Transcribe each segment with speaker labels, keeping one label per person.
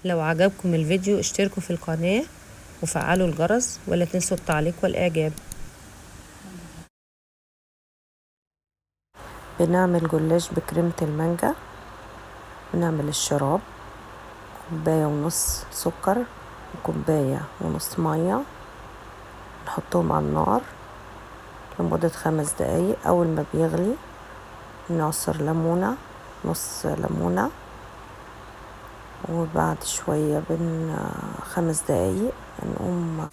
Speaker 1: لو عجبكم الفيديو اشتركوا في القناة وفعلوا الجرس، ولا تنسوا التعليق والإعجاب. بنعمل جلاش بكريمة المانجا. بنعمل الشراب 1.5 كوباية سكر و1.5 كوباية مية، نحطهم على النار لمدة 5 دقايق. أول ما بيغلي نعصر ليمونة، نص ليمونة، وبعد شوية 5 دقايق نقوم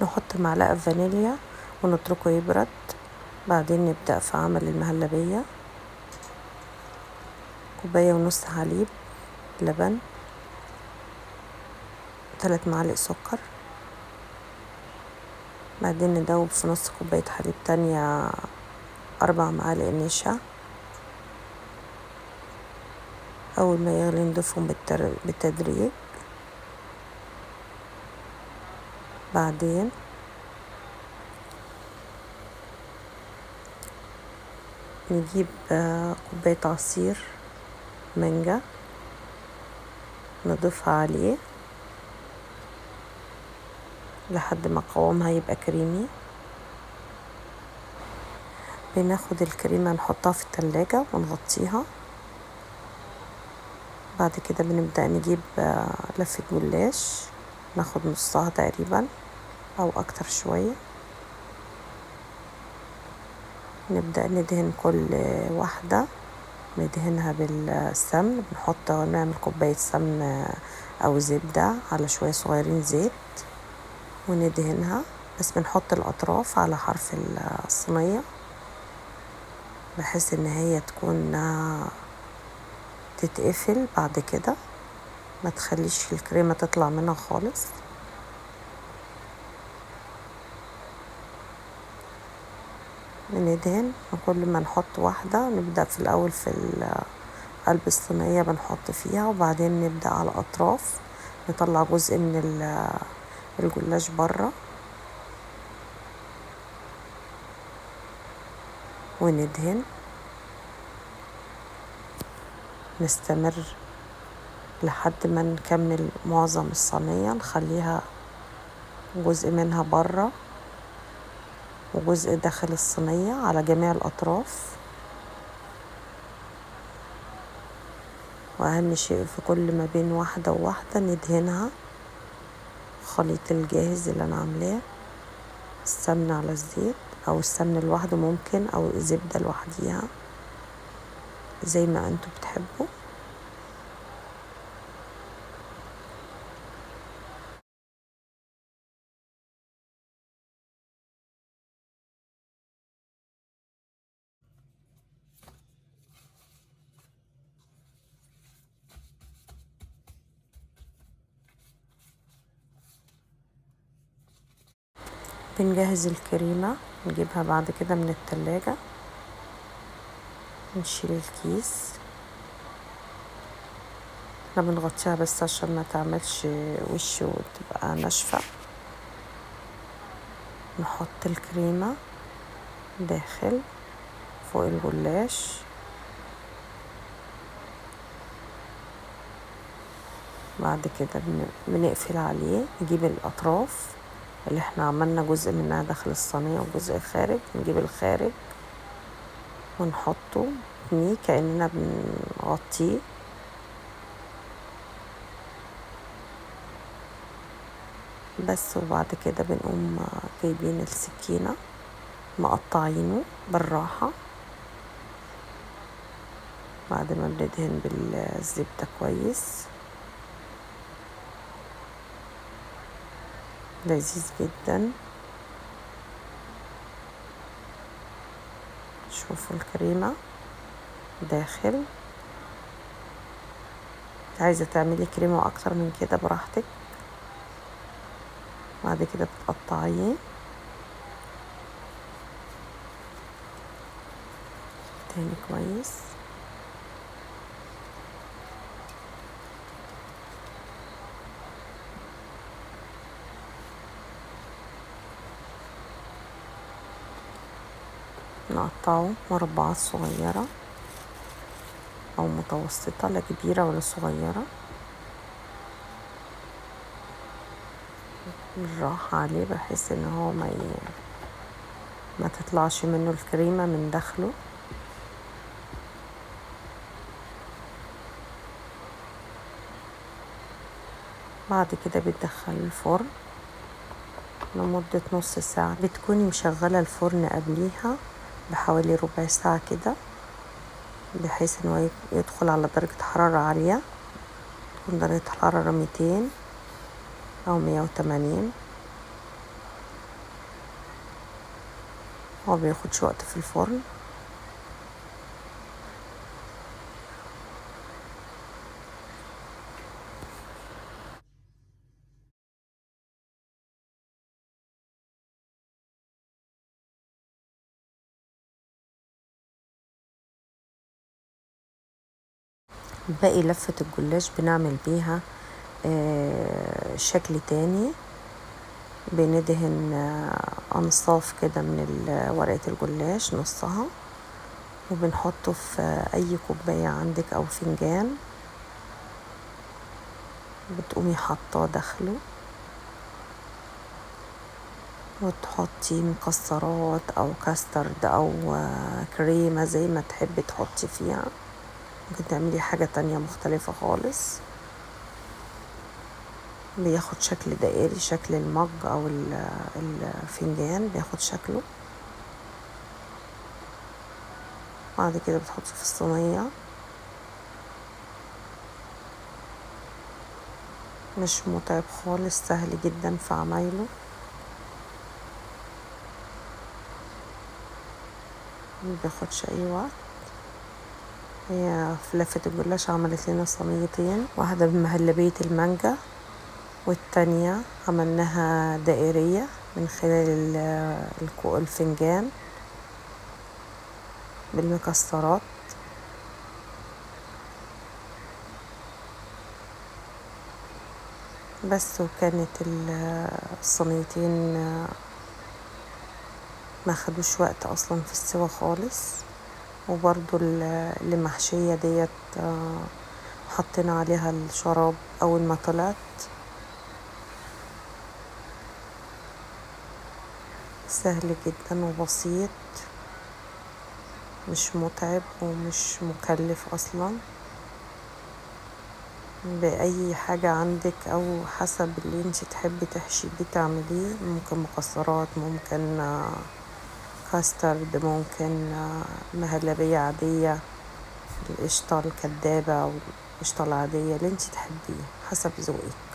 Speaker 1: نحط معلقة فانيليا ونتركه يبرد. بعدين نبدأ في عمل المهلبية. 1.5 كوباية حليب، لبن، 3 معالق سكر. بعدين ندوب في نص كوباية حليب تانية 4 معالق نشا. أول ما يغلي نضيفهم بالتدريج. بعدين نجيب كوباية عصير مانجا نضيفها عليه لحد ما قوامها يبقى كريمي. بناخد الكريمة نحطها في التلاجة ونغطيها. بعد كده بنبدأ نجيب لفة جلاش، ناخد نصها تقريبا أو أكتر شوية. نبدأ ندهن كل واحدة، ندهنها بالسمن. نعمل كوباية سمن أو زبدة على شوية صغيرين زيت وندهنها، بس بنحط الأطراف على حرف الصينية بحيث إن هي تكون تتقفل. بعد كده ما تخليش الكريمة تطلع منها خالص. بندهن كل ما نحط واحدة. نبدأ في الأول في قلب الصينية بنحط فيها، وبعدين نبدأ على الأطراف نطلع جزء من الجلاش برا وندهن. نستمر لحد ما نكمل معظم الصينية، نخليها جزء منها برا وجزء داخل الصينية على جميع الأطراف. وأهم شيء في كل ما بين واحدة وواحدة ندهنها خليط الجاهز اللي أنا عاملاه، السمنة على الزيت أو السمن لوحده ممكن، أو زبدة لوحديها زي ما أنتوا بتحبوا. بنجهز الكريمة، نجيبها بعد كده من التلاجة، نشيل الكيس. احنا بنغطيها بس عشان ما تعملش وش وتبقى ناشفة. نحط الكريمة داخل فوق الجلاش. بعد كده بنقفل عليه، نجيب الأطراف اللي احنا عملنا جزء منها داخل الصينية وجزء خارج، نجيب الخارج ونحطه كأننا بنغطيه. بس. وبعد كده بنقوم جايبين السكينة مقطعينه بالراحة بعد ما بندهن بالزبدة كويس. لذيذ جدا. شوفوا الكريمة داخل. عايزة تعملي كريمة اكتر من كده براحتك. بعد كده بتقطعيه تاني كويس. نقطعه مربعات صغيرة أو متوسطة، لا كبيرة ولا صغيرة. بالراحة عليه بحيث ان هو ما تطلعش منه الكريمة من داخله. بعد كده بتدخل الفرن لمدة نص ساعة. بتكوني مشغلة الفرن قبليها بحوالي ربع ساعة كده، بحيث انه يدخل على درجة حرارة عالية، تكون درجة الحرارة 200 أو 180. هو بياخدش وقت في الفرن. باقي لفة الجلاش بنعمل بيها شكل تاني. بندهن أنصاف كده من ورقة الجلاش نصها، وبنحطه في أي كوباية عندك أو فنجان، بتقومي حاطاه داخله، وتحطي مكسرات أو كاسترد أو كريمة زي ما تحبي تحطي فيها. ممكن تعملي حاجة تانية مختلفة خالص. بياخد شكل دائري، شكل المج أو الفنجان بياخد شكله. بعد كده بتحطي في الصينية. مش متعب خالص، سهل جدا في عمايله، مبياخدش أي وقت. هي في لفة الجلاش عملت لنا صينيتين، واحدة بمهلبية المانجا والتانية عملناها دائرية من خلال الفنجان بالمكسرات. بس وكانت الصينيتين ما خدوش وقت اصلا في السوا خالص. وبرضو اللي محشية ديت حطينا عليها الشراب اول ما طلعت. سهل جدا وبسيط، مش متعب ومش مكلف اصلا. بأي حاجة عندك أو حسب اللي انت تحبي تحشي بيه تعمليه. ممكن مكسرات، ممكن كاسترد، ممكن مهلبية عادية، القشطة الكدابة أو القشطة العادية، اللي انت تحبيه حسب ذوقك،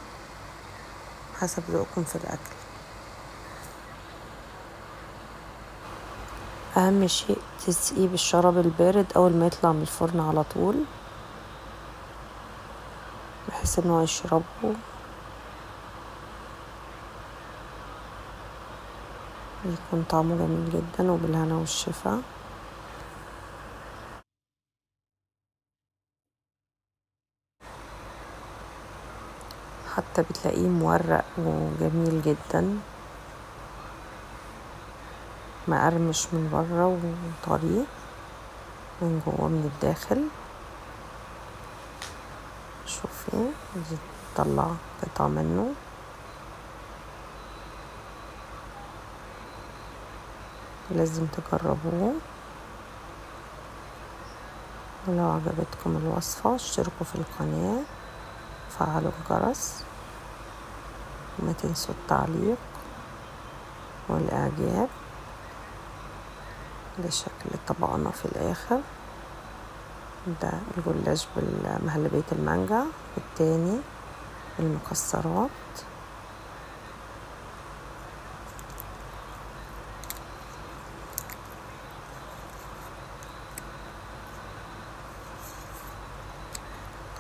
Speaker 1: حسب ذوقكم في الأكل. أهم شيء تسقيه بالشراب البارد أول ما يطلع من الفرن على طول، بحيث انه يشربه، يكون طعمه جميل جدا. وبالهنا والشفا. حتى بتلاقيه مورق وجميل جدا، مقرمش من بره وطري من جوه من الداخل. شوفي دي تطلع قطع منه. لازم تجربوه. ولو عجبتكم الوصفة اشتركوا في القناة، فعلوا الجرس، وما تنسوا التعليق والإعجاب. ده شكل طبقنا في الآخر. ده الجلاش بالمهلبية المانجا، والتاني المكسرات.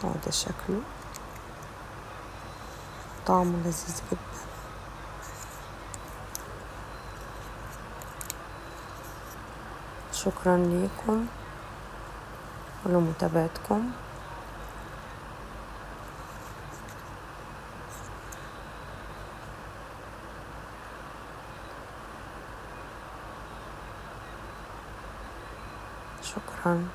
Speaker 1: وده شكله، طعمه لذيذ جدا. شكرا ليكم ولمتابعتكم. شكرا.